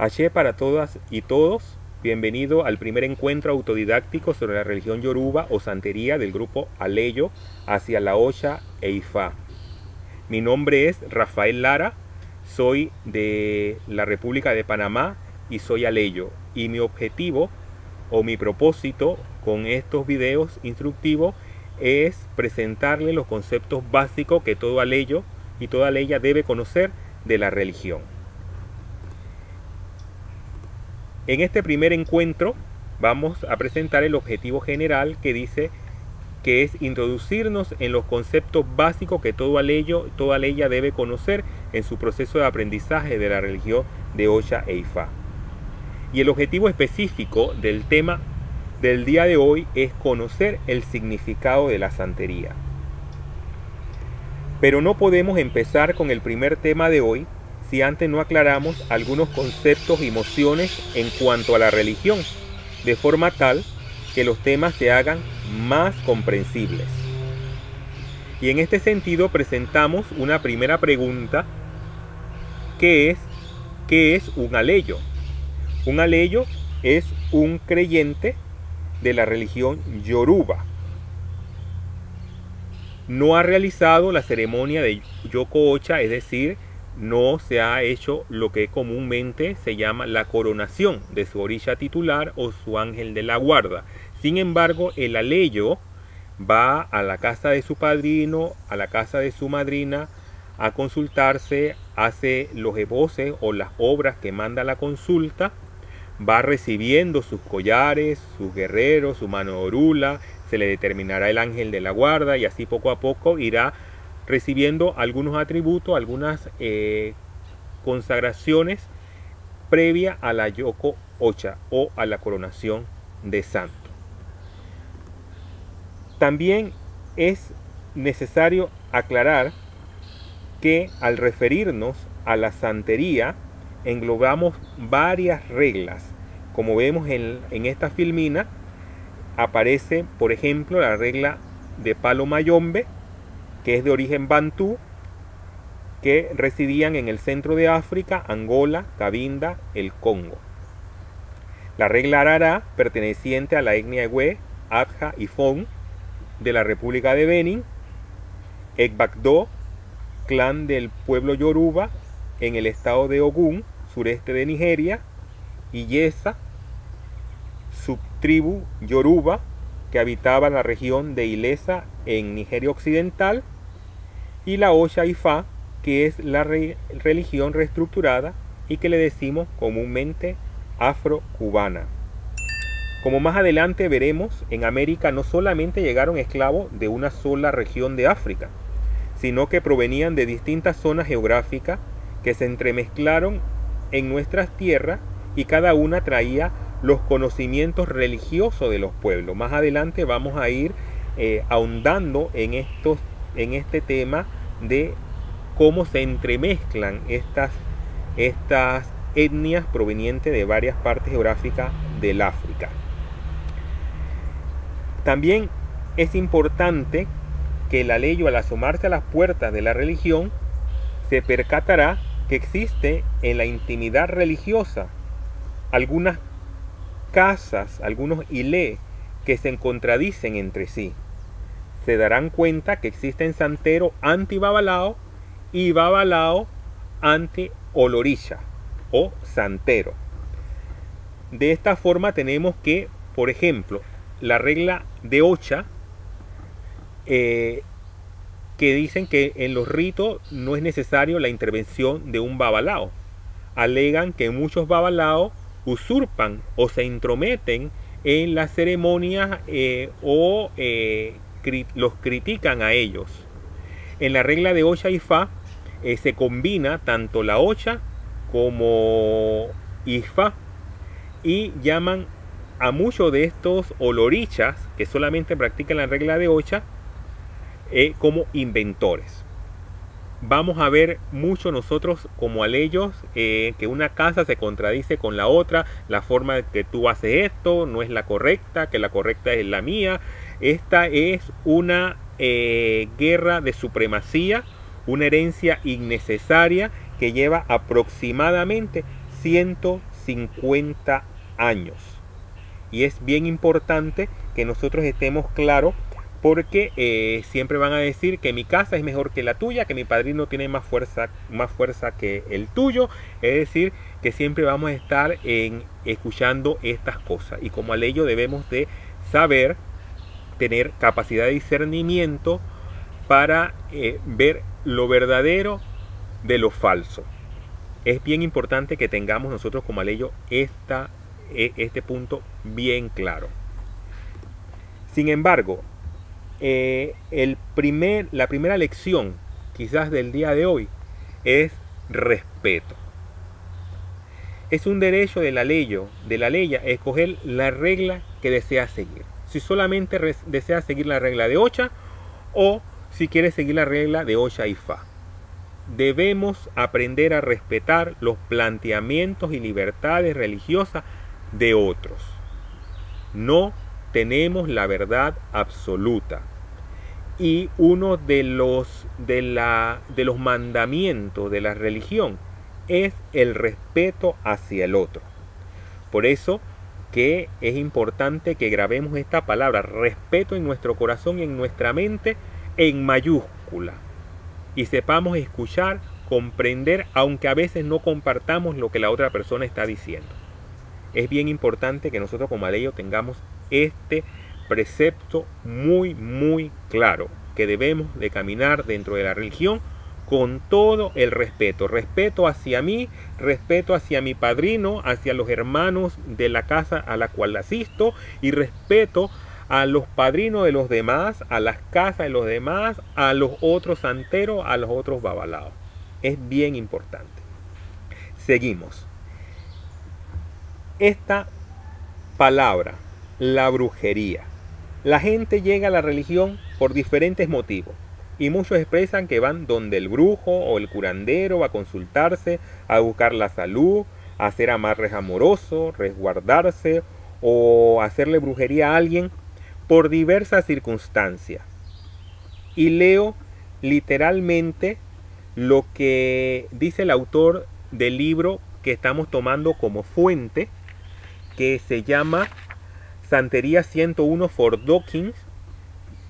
Aché para todas y todos, bienvenido al primer encuentro autodidáctico sobre la religión yoruba o santería del grupo Aleyo hacia la Ocha e Ifá. Mi nombre es Rafael Lara, soy de la República de Panamá y soy Aleyo. Y mi objetivo o mi propósito con estos videos instructivos es presentarle los conceptos básicos que todo Aleyo y toda Aleya debe conocer de la religión. En este primer encuentro vamos a presentar el objetivo general que dice que es introducirnos en los conceptos básicos que todo Aleyo, toda Aleya debe conocer en su proceso de aprendizaje de la religión de Ocha e Ifá. Y el objetivo específico del tema del día de hoy es conocer el significado de la santería. Pero no podemos empezar con el primer tema de hoy si antes no aclaramos algunos conceptos y nociones en cuanto a la religión, de forma tal que los temas se hagan más comprensibles. Y en este sentido presentamos una primera pregunta, que es ¿qué es un aleyo? Un aleyo es un creyente de la religión yoruba. No ha realizado la ceremonia de Yoko Ocha, es decir, no se ha hecho lo que comúnmente se llama la coronación de su orisha titular o su ángel de la guarda. Sin embargo, el aleyo va a la casa de su padrino, a la casa de su madrina, a consultarse, hace los esboces o las obras que manda la consulta, va recibiendo sus collares, sus guerreros, su mano de orula, se le determinará el ángel de la guarda y así poco a poco irá recibiendo algunos atributos, algunas consagraciones previa a la Yoko Ocha o a la coronación de santo. También es necesario aclarar que al referirnos a la santería englobamos varias reglas. Como vemos en esta filmina aparece, por ejemplo, la regla de Palo Mayombe, que es de origen bantú, que residían en el centro de África, Angola, Cabinda, el Congo. La regla Arará, perteneciente a la etnia Ewe, Adja y Fon, de la República de Benín. Egbagdo, clan del pueblo yoruba, en el estado de Ogún, sureste de Nigeria. Y Yesa, subtribu yoruba, que habitaba la región de Ilesa, en Nigeria occidental. Y la Ocha Ifá, que es la religión reestructurada y que le decimos comúnmente afro-cubana. Como más adelante veremos, en América no solamente llegaron esclavos de una sola región de África, sino que provenían de distintas zonas geográficas que se entremezclaron en nuestras tierras y cada una traía los conocimientos religiosos de los pueblos. Más adelante vamos a ir ahondando en este tema de cómo se entremezclan estas etnias provenientes de varias partes geográficas del África. También es importante que el aleyo, al asomarse a las puertas de la religión, se percatará que existe en la intimidad religiosa algunas casas, algunos ilé que se contradicen entre sí. Se darán cuenta que existen santeros anti-babalao y babalao anti-olorisha o santero. De esta forma tenemos que, por ejemplo, la regla de Ocha, que dicen que en los ritos no es necesario la intervención de un babalao. Alegan que muchos babalaos usurpan o se intrometen en las ceremonias o los critican a ellos. En la regla de Ocha y Ifá se combina tanto la Ocha como Ifá y llaman a muchos de estos olorichas que solamente practican la regla de Ocha como inventores. Vamos a ver mucho nosotros como aleyos que una casa se contradice con la otra, la forma que tú haces esto no es la correcta, que la correcta es la mía. Esta es una guerra de supremacía, una herencia innecesaria que lleva aproximadamente 100 50 años. Y es bien importante que nosotros estemos claros, porque siempre van a decir que mi casa es mejor que la tuya, que mi padrino tiene más fuerza que el tuyo. Es decir, que siempre vamos a estar escuchando estas cosas. Y como aleyo debemos de saber, tener capacidad de discernimiento para ver lo verdadero de lo falso. Es bien importante que tengamos nosotros como aleyo este punto bien claro. Sin embargo, la primera lección quizás del día de hoy es respeto. Es un derecho de la ley escoger la regla que desea seguir. Si solamente desea seguir la regla de Ocha o si quiere seguir la regla de Ocha y Fa. Debemos aprender a respetar los planteamientos y libertades religiosas de otros. No tenemos la verdad absoluta. Y uno de los mandamientos de la religión es el respeto hacia el otro. Por eso que es importante que grabemos esta palabra, respeto, en nuestro corazón y en nuestra mente en mayúscula. Y sepamos escuchar, comprender, aunque a veces no compartamos lo que la otra persona está diciendo. Es bien importante que nosotros como aleyo tengamos este precepto muy claro, que debemos de caminar dentro de la religión con todo el respeto. Respeto hacia mí, respeto hacia mi padrino, hacia los hermanos de la casa a la cual asisto, y respeto a los padrinos de los demás, a las casas de los demás, a los otros santeros, a los otros babalaos. Es bien importante. Seguimos. Esta palabra, la brujería. La gente llega a la religión por diferentes motivos. Y muchos expresan que van donde el brujo o el curandero a consultarse, a buscar la salud, a hacer amarres amorosos, resguardarse o hacerle brujería a alguien por diversas circunstancias. Y leo literalmente lo que dice el autor del libro que estamos tomando como fuente, que se llama Santería 101 for Dawkins,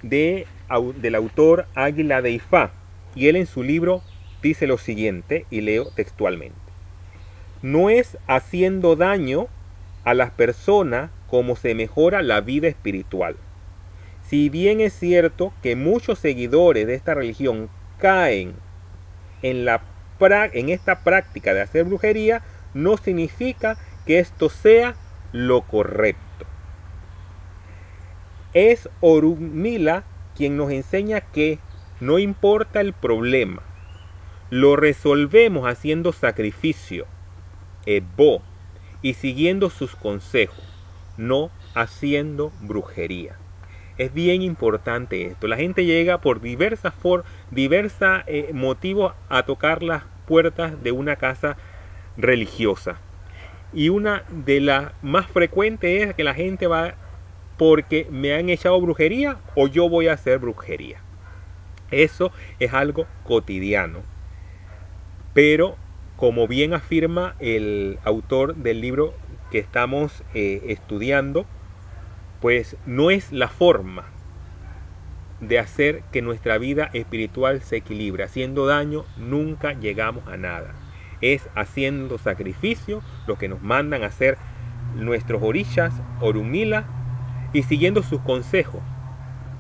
del autor Águila de Ifá. Y él en su libro dice lo siguiente, y leo textualmente: no es haciendo daño a las personas como se mejora la vida espiritual. Si bien es cierto que muchos seguidores de esta religión caen en esta práctica de hacer brujería, no significa que esto sea lo correcto. Es Orunmila quien nos enseña que no importa el problema, lo resolvemos haciendo sacrificio, Ebo, y siguiendo sus consejos, no haciendo brujería. Es bien importante esto. La gente llega por diversos motivos a tocar las puertas de una casa religiosa. Y una de las más frecuentes es que la gente va porque me han echado brujería o yo voy a hacer brujería. Eso es algo cotidiano. Pero como bien afirma el autor del libro que estamos estudiando, pues no es la forma de hacer que nuestra vida espiritual se equilibre. Haciendo daño nunca llegamos a nada. Es haciendo sacrificio lo que nos mandan a hacer nuestros orishas, Orunmila, y siguiendo sus consejos,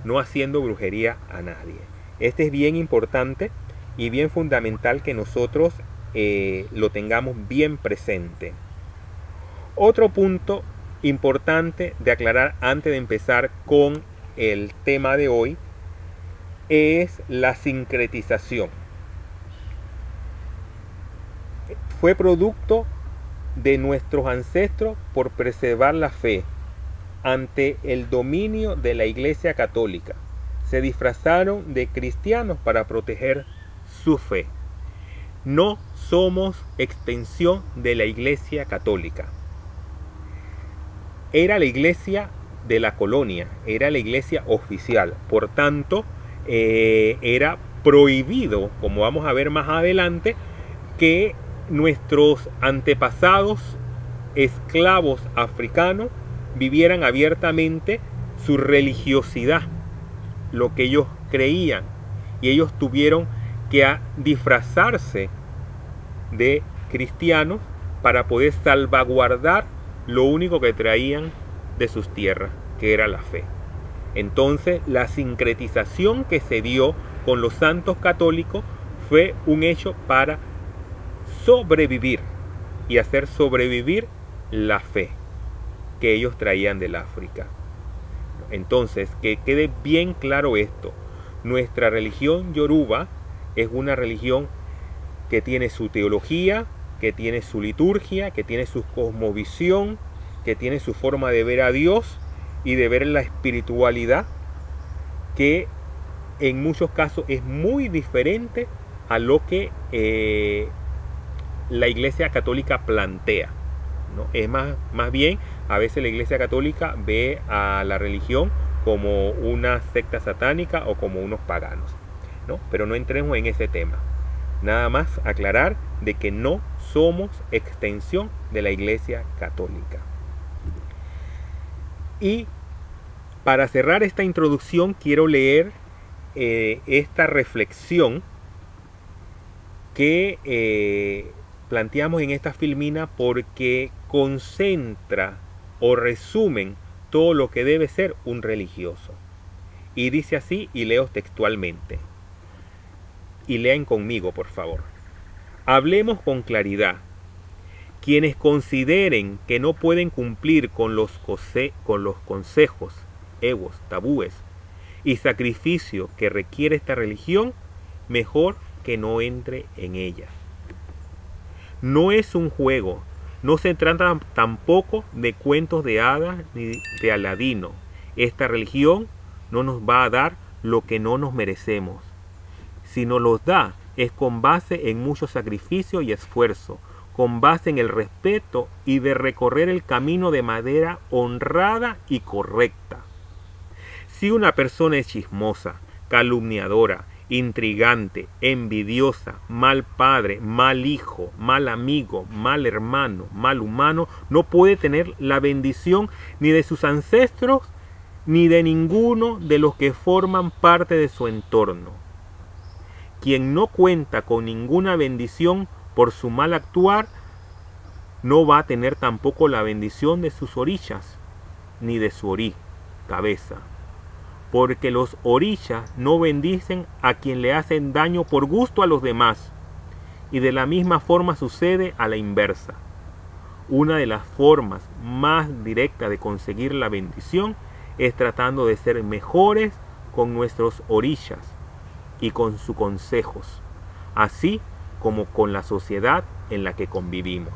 no haciendo brujería a nadie. Este es bien importante y bien fundamental que nosotros lo tengamos bien presente. Otro punto importante de aclarar antes de empezar con el tema de hoy es la sincretización. Fue producto de nuestros ancestros por preservar la fe ante el dominio de la Iglesia Católica. Se disfrazaron de cristianos para proteger su fe. No somos extensión de la Iglesia Católica. Era la iglesia de la colonia, era la iglesia oficial. Por tanto, era prohibido, como vamos a ver más adelante, que nuestros antepasados esclavos africanos vivieran abiertamente su religiosidad, lo que ellos creían, y ellos tuvieron que disfrazarse de cristianos para poder salvaguardar lo único que traían de sus tierras, que era la fe. Entonces, la sincretización que se dio con los santos católicos fue un hecho para sobrevivir y hacer sobrevivir la fe que ellos traían del África. Entonces, que quede bien claro esto: nuestra religión yoruba es una religión que tiene su teología, que tiene su liturgia, que tiene su cosmovisión, que tiene su forma de ver a Dios y de ver la espiritualidad, que en muchos casos es muy diferente a lo que la Iglesia Católica plantea, ¿no? Es más bien, a veces la Iglesia Católica ve a la religión como una secta satánica o como unos paganos, ¿no? Pero no entremos en ese tema. Nada más aclarar de que no somos extensión de la Iglesia Católica. Y para cerrar esta introducción quiero leer esta reflexión que planteamos en esta filmina, porque concentra o resumen todo lo que debe ser un religioso. Y dice así, y leo textualmente. Y lean conmigo, por favor. Hablemos con claridad. Quienes consideren que no pueden cumplir con los consejos, egos, tabúes y sacrificio que requiere esta religión, mejor que no entre en ella. No es un juego, no se trata tampoco de cuentos de hadas ni de Aladino. Esta religión no nos va a dar lo que no nos merecemos. Si nos los da, es con base en mucho sacrificio y esfuerzo, con base en el respeto y de recorrer el camino de manera honrada y correcta. Si una persona es chismosa, calumniadora, intrigante, envidiosa, mal padre, mal hijo, mal amigo, mal hermano, mal humano, no puede tener la bendición ni de sus ancestros ni de ninguno de los que forman parte de su entorno. Quien no cuenta con ninguna bendición por su mal actuar, no va a tener tampoco la bendición de sus orillas, ni de su orí, cabeza. Porque los orillas no bendicen a quien le hacen daño por gusto a los demás. Y de la misma forma sucede a la inversa. Una de las formas más directas de conseguir la bendición es tratando de ser mejores con nuestros orillas y con sus consejos, así como con la sociedad en la que convivimos.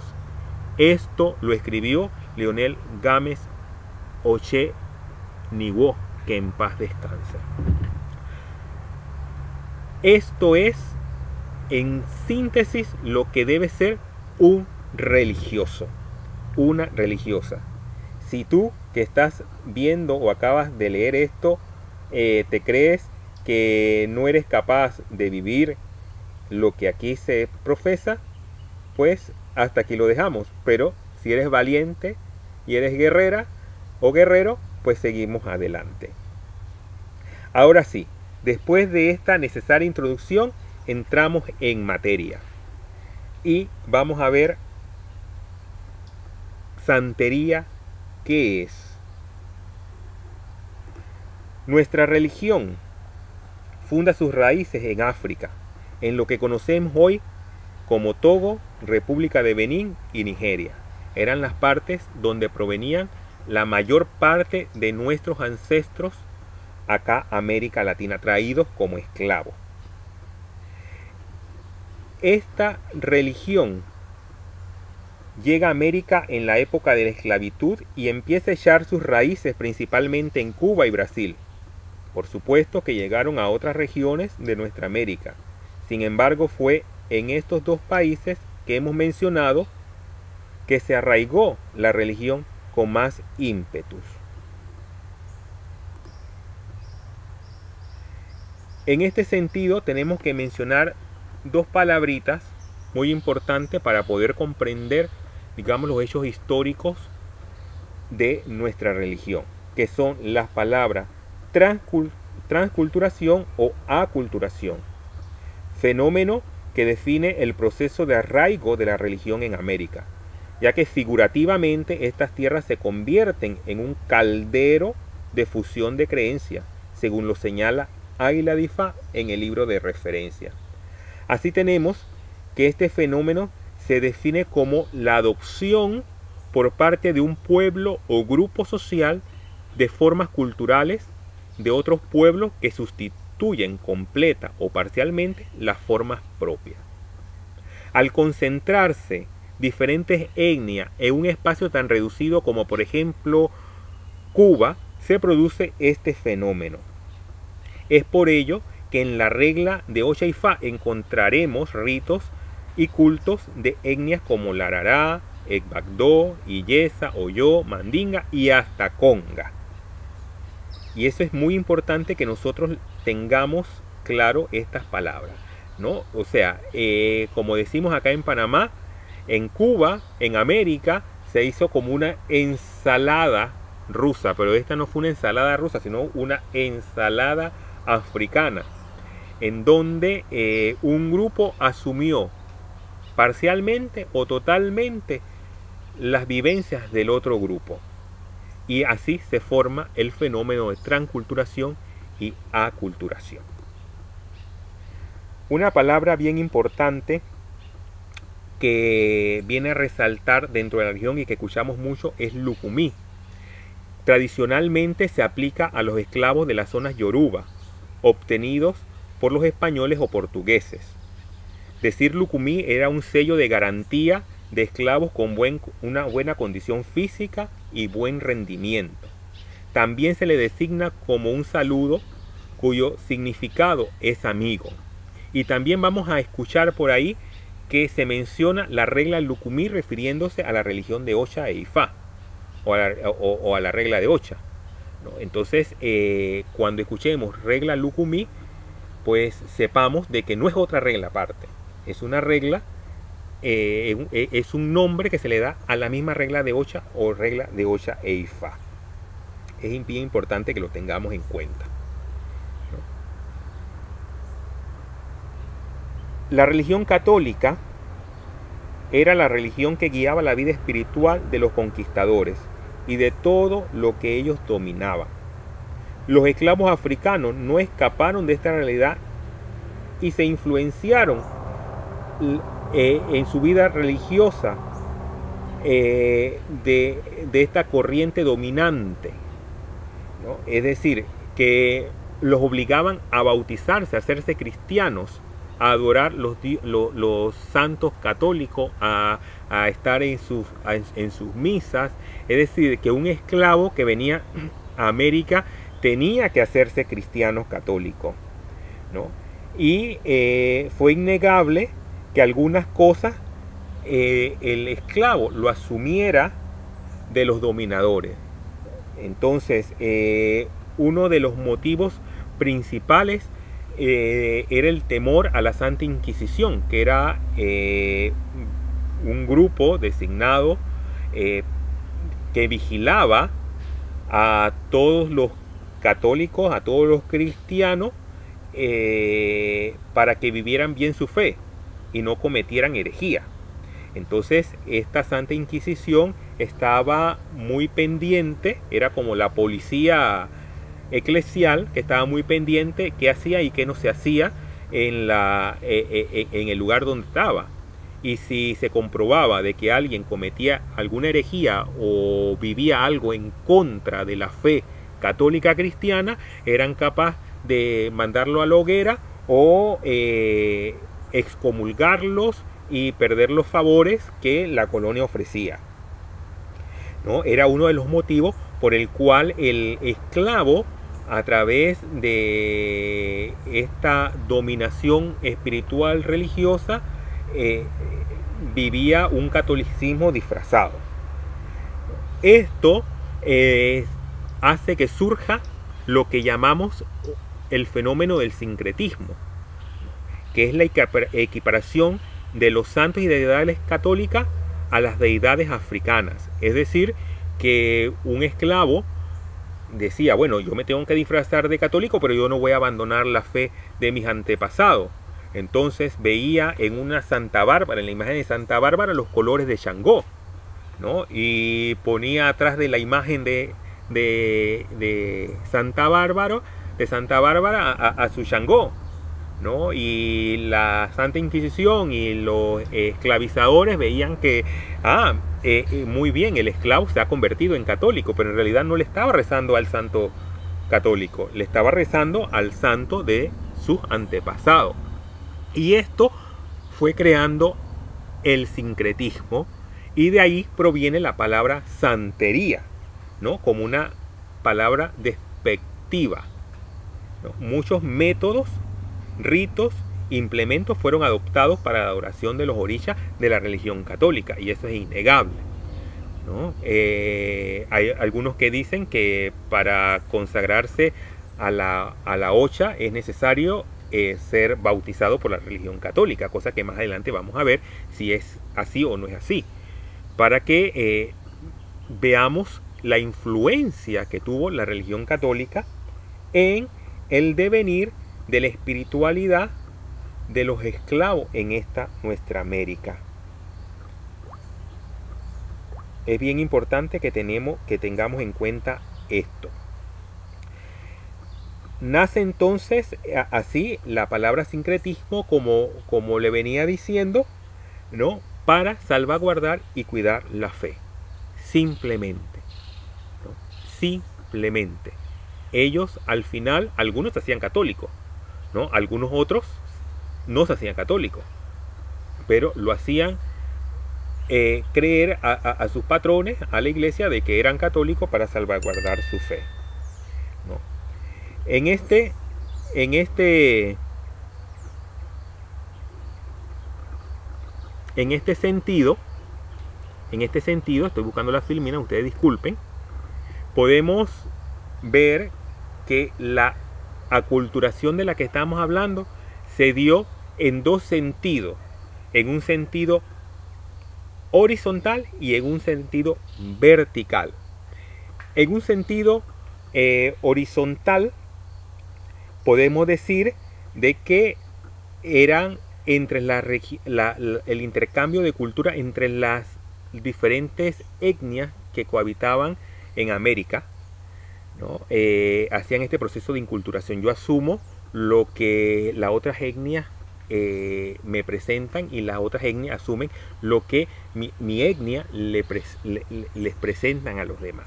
Esto lo escribió Leonel Gámez Oche Niwo, que en paz descanse. Esto es, en síntesis, lo que debe ser un religioso, una religiosa. Si tú que estás viendo o acabas de leer esto, te crees que no eres capaz de vivir lo que aquí se profesa, pues hasta aquí lo dejamos. Pero si eres valiente y eres guerrera o guerrero, pues seguimos adelante. Ahora sí, después de esta necesaria introducción, entramos en materia y vamos a ver santería. ¿Qué es? Nuestra religión funda sus raíces en África, en lo que conocemos hoy como Togo, República de Benín y Nigeria. Eran las partes donde provenían la mayor parte de nuestros ancestros acá a América Latina, traídos como esclavos. Esta religión llega a América en la época de la esclavitud y empieza a echar sus raíces principalmente en Cuba y Brasil. Por supuesto que llegaron a otras regiones de nuestra América. Sin embargo, fue en estos dos países que hemos mencionado que se arraigó la religión con más ímpetus. En este sentido, tenemos que mencionar dos palabritas muy importantes para poder comprender digamos, los hechos históricos de nuestra religión, que son las palabras transculturación o aculturación, fenómeno que define el proceso de arraigo de la religión en América, ya que figurativamente estas tierras se convierten en un caldero de fusión de creencias, según lo señala Águila Difá en el libro de referencia. Así tenemos que este fenómeno se define como la adopción por parte de un pueblo o grupo social de formas culturales de otros pueblos que sustituyen completa o parcialmente las formas propias. Al concentrarse diferentes etnias en un espacio tan reducido como por ejemplo Cuba, se produce este fenómeno. Es por ello que en la regla de Ocha y Fa encontraremos ritos y cultos de etnias como Larará, Ecbacdó, Illesa, Oyó, Mandinga y hasta Conga. Y eso es muy importante que nosotros tengamos claro estas palabras, ¿no? O sea, como decimos acá en Panamá, en Cuba, en América, se hizo como una ensalada rusa, pero esta no fue una ensalada rusa, sino una ensalada africana, en donde un grupo asumió parcialmente o totalmente las vivencias del otro grupo. Y así se forma el fenómeno de transculturación y aculturación. Una palabra bien importante que viene a resaltar dentro de la región y que escuchamos mucho es lucumí. Tradicionalmente se aplica a los esclavos de las zonas yoruba, obtenidos por los españoles o portugueses. Decir lucumí era un sello de garantía de esclavos con una buena condición física y buen rendimiento. También se le designa como un saludo cuyo significado es amigo. Y también vamos a escuchar por ahí que se menciona la regla lucumí refiriéndose a la religión de Ocha e Ifá, o a la regla de Ocha, ¿no? Entonces, cuando escuchemos regla lucumí, pues sepamos de que no es otra regla aparte, es una regla, es un nombre que se le da a la misma regla de Ocha o regla de Ocha e Ifá. Es bien importante que lo tengamos en cuenta, ¿no? La religión católica era la religión que guiaba la vida espiritual de los conquistadores y de todo lo que ellos dominaban. Los esclavos africanos no escaparon de esta realidad y se influenciaron en su vida religiosa de esta corriente dominante, ¿no? Es decir, que los obligaban a bautizarse, a hacerse cristianos, a adorar los santos católicos, a estar en sus misas. Es decir, que un esclavo que venía a América tenía que hacerse cristiano católico, ¿no? Y fue innegable que algunas cosas el esclavo lo asumiera de los dominadores. Entonces, uno de los motivos principales era el temor a la Santa Inquisición, que era un grupo designado que vigilaba a todos los católicos, a todos los cristianos, para que vivieran bien su fe y no cometieran herejía. Entonces, esta Santa Inquisición estaba muy pendiente, era como la policía eclesial que estaba muy pendiente qué hacía y qué no se hacía en el lugar donde estaba. Y si se comprobaba de que alguien cometía alguna herejía o vivía algo en contra de la fe católica cristiana, eran capaces de mandarlo a la hoguera o excomulgarlos y perder los favores que la colonia ofrecía, ¿no? Era uno de los motivos por el cual el esclavo, a través de esta dominación espiritual religiosa, vivía un catolicismo disfrazado. Esto hace que surja lo que llamamos el fenómeno del sincretismo, que es la equiparación de los santos y deidades católicas a las deidades africanas. Es decir, que un esclavo decía, bueno, yo me tengo que disfrazar de católico, pero yo no voy a abandonar la fe de mis antepasados. Entonces veía en una Santa Bárbara, en la imagen de Santa Bárbara, los colores de Shango, ¿no? Y ponía atrás de la imagen de Santa Bárbara, a su Shango, ¿no? Y la Santa Inquisición y los esclavizadores veían que, muy bien, el esclavo se ha convertido en católico, pero en realidad no le estaba rezando al santo católico, le estaba rezando al santo de sus antepasados. Y esto fue creando el sincretismo, y de ahí proviene la palabra santería, ¿no? Como una palabra despectiva, ¿no? Muchos métodos, ritos, implementos fueron adoptados para la adoración de los orishas de la religión católica, y eso es innegable, ¿no? Hay algunos que dicen que para consagrarse a la Ocha es necesario ser bautizado por la religión católica, cosa que más adelante vamos a ver si es así o no es así, para que veamos la influencia que tuvo la religión católica en el devenir de la espiritualidad de los esclavos en esta nuestra América. Es bien importante que tengamos en cuenta esto. Nace entonces así la palabra sincretismo, como le venía diciendo, ¿no? Para salvaguardar y cuidar la fe. Simplemente, ¿no? Simplemente. Ellos al final, algunos se hacían católicos, ¿no? Algunos otros no se hacían católicos, pero lo hacían creer a sus patrones, a la iglesia, de que eran católicos para salvaguardar su fe, ¿no? En este sentido, estoy buscando la filmina, ustedes disculpen, podemos ver que la aculturación de la que estamos hablando se dio en dos sentidos, en un sentido horizontal y en un sentido vertical. En un sentido horizontal podemos decir de que eran entre el intercambio de cultura entre las diferentes etnias que cohabitaban en América, ¿no? Hacían este proceso de inculturación. Yo asumo lo que las otras etnias me presentan, y las otras etnias asumen lo que mi etnia les presentan a los demás.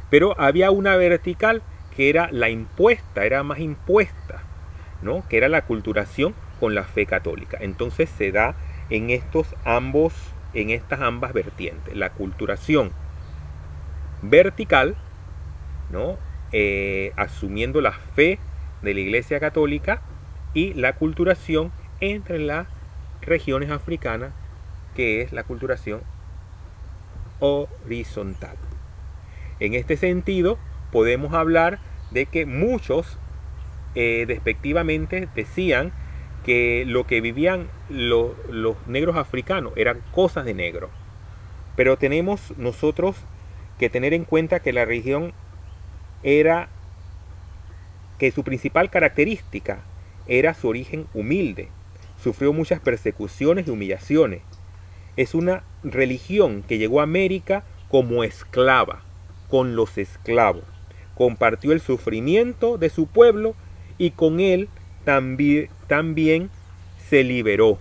Pero había una vertical que era la impuesta, era más impuesta, ¿no? Que era la aculturación con la fe católica. Entonces se da en estas ambas vertientes, la aculturación vertical, ¿no? Asumiendo la fe de la Iglesia Católica, y la aculturación entre las regiones africanas, que es la aculturación horizontal. En este sentido podemos hablar de que muchos despectivamente decían que lo que vivían los negros africanos eran cosas de negro. Pero tenemos nosotros que tener en cuenta que la religión que su principal característica era su origen humilde. Sufrió muchas persecuciones y humillaciones. Es una religión que llegó a América como esclava, con los esclavos. Compartió el sufrimiento de su pueblo y con él también se liberó.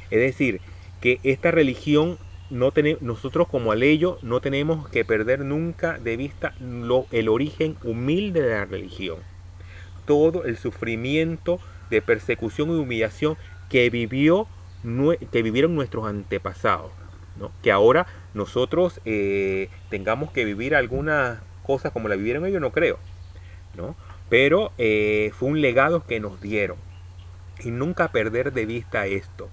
Es decir, que esta religión, nosotros como aleyo no tenemos que perder nunca de vista el origen humilde de la religión. Todo el sufrimiento de persecución y humillación que vivieron nuestros antepasados, ¿no? Que ahora nosotros tengamos que vivir algunas cosas como la vivieron ellos, no creo, ¿no? Pero fue un legado que nos dieron. Y nunca perder de vista esto,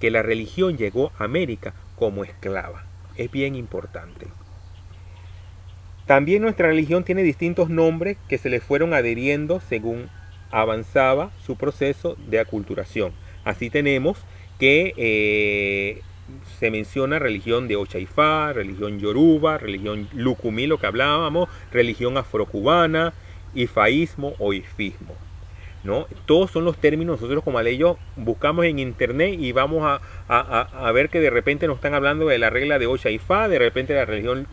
que la religión llegó a América como esclava. Es bien importante. También nuestra religión tiene distintos nombres que se le fueron adhiriendo según avanzaba su proceso de aculturación. Así tenemos que se menciona religión de Ocha-Ifá, religión yoruba, religión lucumí, lo que hablábamos, religión afrocubana, ifaísmo o ifismo, ¿no? Todos son los términos, nosotros como aleyos buscamos en internet y vamos a ver que de repente nos están hablando de la regla de Ocha-Ifá, de repente de la religión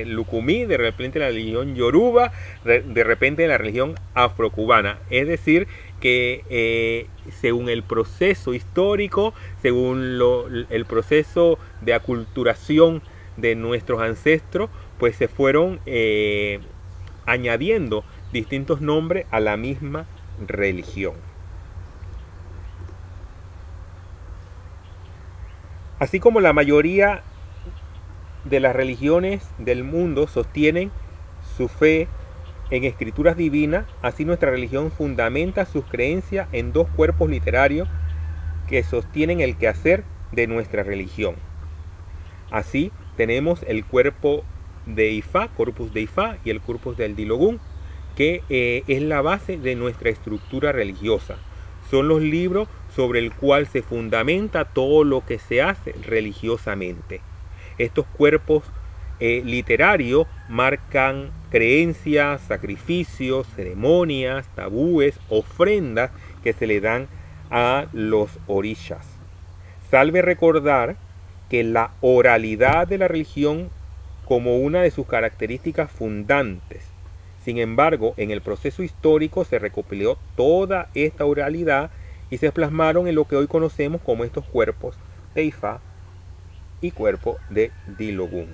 lucumí, de repente de la religión yoruba, de repente de la religión afrocubana. Es decir, que según el proceso histórico, según el proceso de aculturación de nuestros ancestros, pues se fueron añadiendo distintos nombres a la misma religión. Así como la mayoría de las religiones del mundo sostienen su fe en escrituras divinas, así nuestra religión fundamenta sus creencias en dos cuerpos literarios que sostienen el quehacer de nuestra religión. Así tenemos el cuerpo de Ifá, Corpus de Ifá, y el Corpus del Dilogún, que es la base de nuestra estructura religiosa. Son los libros sobre el cual se fundamenta todo lo que se hace religiosamente. Estos cuerpos literarios marcan creencias, sacrificios, ceremonias, tabúes, ofrendas que se le dan a los orishas. Salve recordar que la oralidad de la religión como una de sus características fundantes. Sin embargo, en el proceso histórico se recopiló toda esta oralidad y se plasmaron en lo que hoy conocemos como estos cuerpos de Ifá y cuerpo de Dilogún.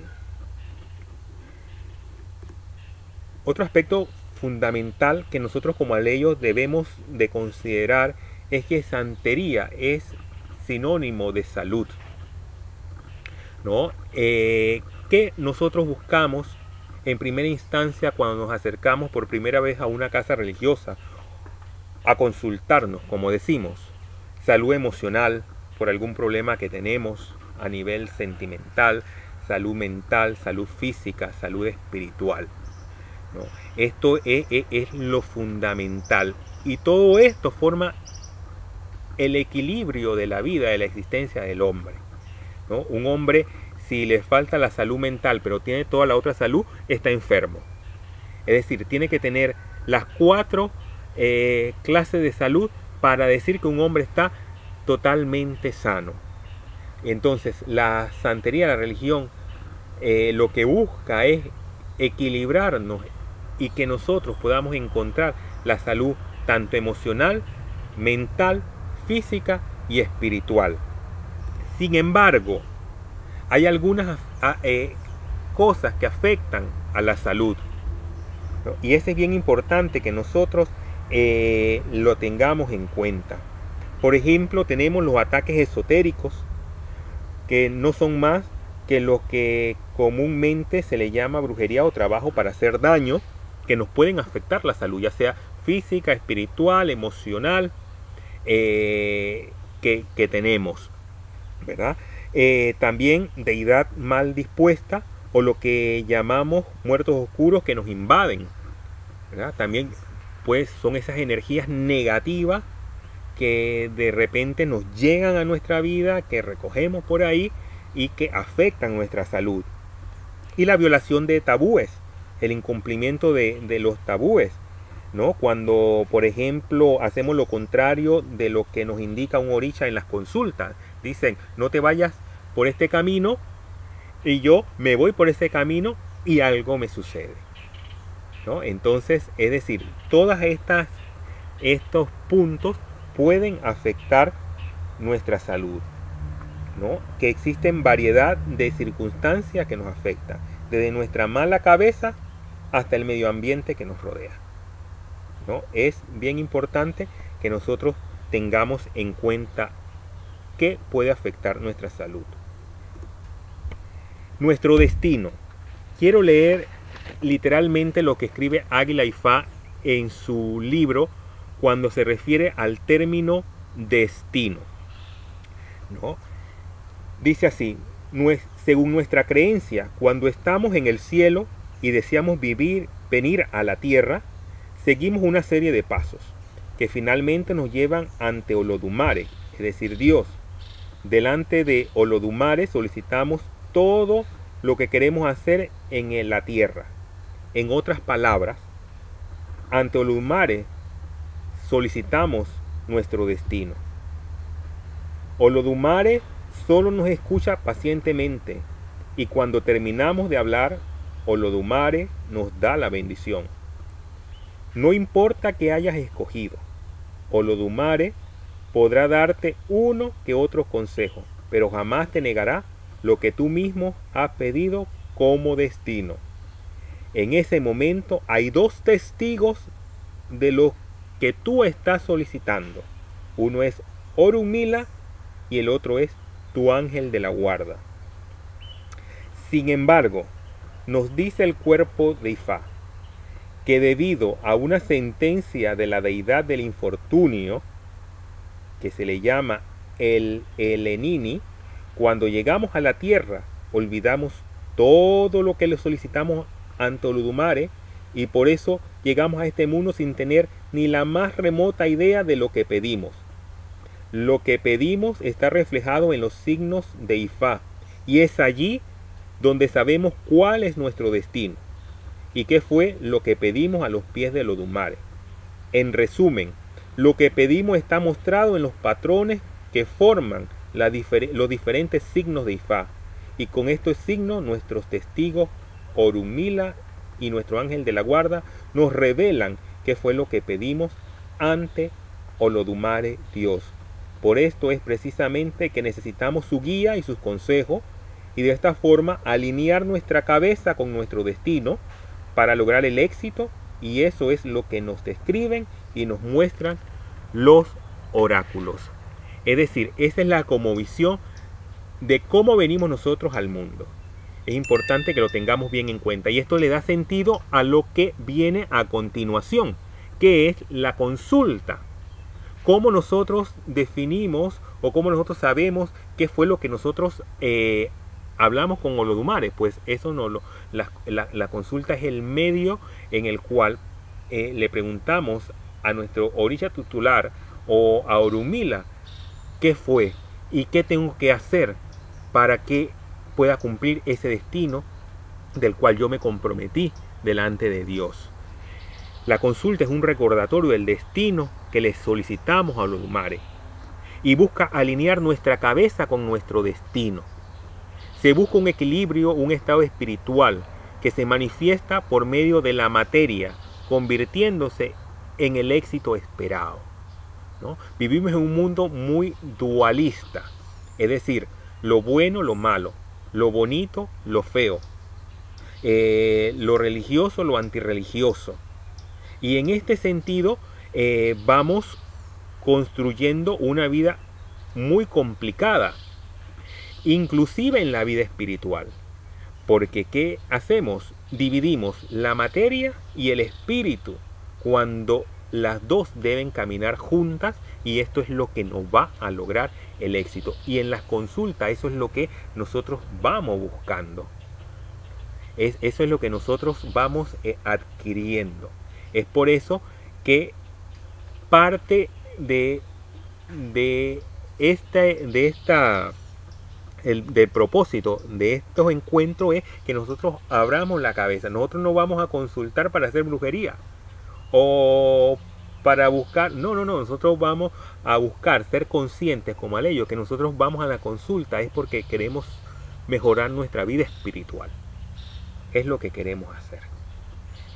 Otro aspecto fundamental que nosotros como aleyos debemos de considerar es que santería es sinónimo de salud, ¿no? Que nosotros buscamos en primera instancia cuando nos acercamos por primera vez a una casa religiosa a consultarnos, como decimos, salud emocional por algún problema que tenemos a nivel sentimental, salud mental, salud física, salud espiritual, ¿no? Esto es lo fundamental y todo esto forma el equilibrio de la vida, de la existencia del hombre, ¿no? Un hombre, si le falta la salud mental pero tiene toda la otra salud, está enfermo. Es decir, tiene que tener las 4 clases de salud para decir que un hombre está totalmente sano. Entonces la santería, la religión, lo que busca es equilibrarnos y que nosotros podamos encontrar la salud tanto emocional, mental, física y espiritual. Sin embargo, hay algunas cosas que afectan a la salud, ¿no? Y es bien importante que nosotros lo tengamos en cuenta. Por ejemplo, tenemos los ataques esotéricos, que no son más que lo que comúnmente se le llama brujería o trabajo para hacer daño, que nos pueden afectar la salud, ya sea física, espiritual, emocional, que tenemos, ¿verdad? También deidad mal dispuesta o lo que llamamos muertos oscuros que nos invaden, ¿verdad? También pues son esas energías negativas que de repente nos llegan a nuestra vida, que recogemos por ahí y que afectan nuestra salud. Y la violación de tabúes, el incumplimiento de los tabúes, ¿no? Cuando, por ejemplo, hacemos lo contrario de lo que nos indica un orisha en las consultas. Dicen, no te vayas por este camino, y yo me voy por ese camino y algo me sucede, ¿no? Entonces, es decir, todas estos puntos pueden afectar nuestra salud, ¿no? Que existen variedad de circunstancias que nos afectan, desde nuestra mala cabeza hasta el medio ambiente que nos rodea, ¿no? Es bien importante que nosotros tengamos en cuenta qué puede afectar nuestra salud. Nuestro destino. Quiero leer literalmente lo que escribe Águila Ifá en su libro cuando se refiere al término destino, ¿no? Dice así: según nuestra creencia, cuando estamos en el cielo y deseamos venir a la tierra, seguimos una serie de pasos que finalmente nos llevan ante Olodumare, es decir, Dios. Delante de Olodumare solicitamos todo lo que queremos hacer en la tierra. En otras palabras, ante Olodumare solicitamos nuestro destino. Olodumare solo nos escucha pacientemente y cuando terminamos de hablar, Olodumare nos da la bendición. No importa que hayas escogido, Olodumare podrá darte uno que otro consejo, pero jamás te negará lo que tú mismo has pedido como destino. En ese momento hay dos testigos de lo que tú estás solicitando. Uno es Orunmila y el otro es tu ángel de la guarda. Sin embargo, nos dice el cuerpo de Ifá que debido a una sentencia de la deidad del infortunio, que se le llama el Elenini, cuando llegamos a la tierra olvidamos todo lo que le solicitamos ante Olodumare y por eso llegamos a este mundo sin tener ni la más remota idea de lo que pedimos. Lo que pedimos está reflejado en los signos de Ifá y es allí donde sabemos cuál es nuestro destino y qué fue lo que pedimos a los pies de Olodumare. En resumen, lo que pedimos está mostrado en los patrones que forman los diferentes signos de Ifá y con estos signos nuestros testigos Orunmila y nuestro ángel de la guarda nos revelan qué fue lo que pedimos ante Olodumare Dios. Por esto es precisamente que necesitamos su guía y sus consejos y de esta forma alinear nuestra cabeza con nuestro destino para lograr el éxito, y eso es lo que nos describen y nos muestran los oráculos. Es decir, esa es la cosmovisión de cómo venimos nosotros al mundo. Es importante que lo tengamos bien en cuenta y esto le da sentido a lo que viene a continuación, que es la consulta. Cómo nosotros definimos o cómo nosotros sabemos qué fue lo que nosotros hablamos con Olodumare. Pues eso no la consulta es el medio en el cual le preguntamos a nuestro orisha tutelar o a Orunmila qué fue y qué tengo que hacer para que pueda cumplir ese destino del cual yo me comprometí delante de Dios. La consulta es un recordatorio del destino que le solicitamos a Olodumare y busca alinear nuestra cabeza con nuestro destino. Se busca un equilibrio, un estado espiritual que se manifiesta por medio de la materia, convirtiéndose en el éxito esperado, ¿no? Vivimos en un mundo muy dualista, es decir, lo bueno, lo malo, lo bonito, lo feo, lo religioso, lo antirreligioso. Y en este sentido vamos construyendo una vida muy complicada, inclusive en la vida espiritual. Porque ¿qué hacemos? Dividimos la materia y el espíritu cuando las dos deben caminar juntas, y esto es lo que nos va a lograr el éxito. Y en las consultas eso es lo que nosotros vamos buscando. Eso es lo que nosotros vamos adquiriendo. Es por eso que parte del propósito de estos encuentros es que nosotros abramos la cabeza. Nosotros no vamos a consultar para hacer brujería o para buscar, no, nosotros vamos a buscar ser conscientes como Aleyo, que nosotros vamos a la consulta es porque queremos mejorar nuestra vida espiritual. Es lo que queremos hacer.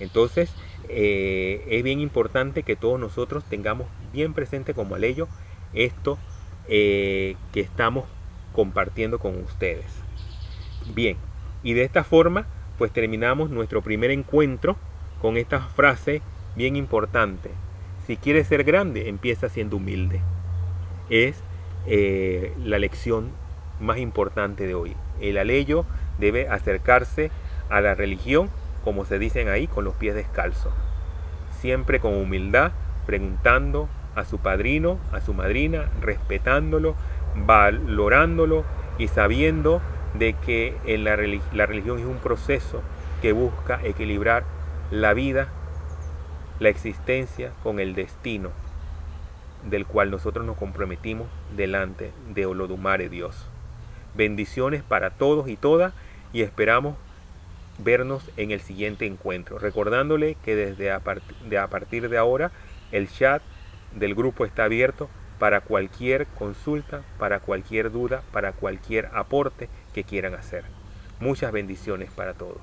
Entonces es bien importante que todos nosotros tengamos bien presente como Aleyo esto que estamos compartiendo con ustedes. Bien, y de esta forma pues terminamos nuestro primer encuentro con esta frase bien importante: si quieres ser grande, empieza siendo humilde. Es la lección más importante de hoy. El Aleyo debe acercarse a la religión, como se dicen ahí, con los pies descalzos, siempre con humildad, preguntando a su padrino, a su madrina, respetándolo, valorándolo y sabiendo de que la religión es un proceso que busca equilibrar la vida, la existencia con el destino. del cual nosotros nos comprometimos delante de Olodumare Dios. Bendiciones para todos y todas, y esperamos vernos en el siguiente encuentro. Recordándole que desde a partir de ahora el chat del grupo está abierto para cualquier consulta, para cualquier duda, para cualquier aporte que quieran hacer. Muchas bendiciones para todos.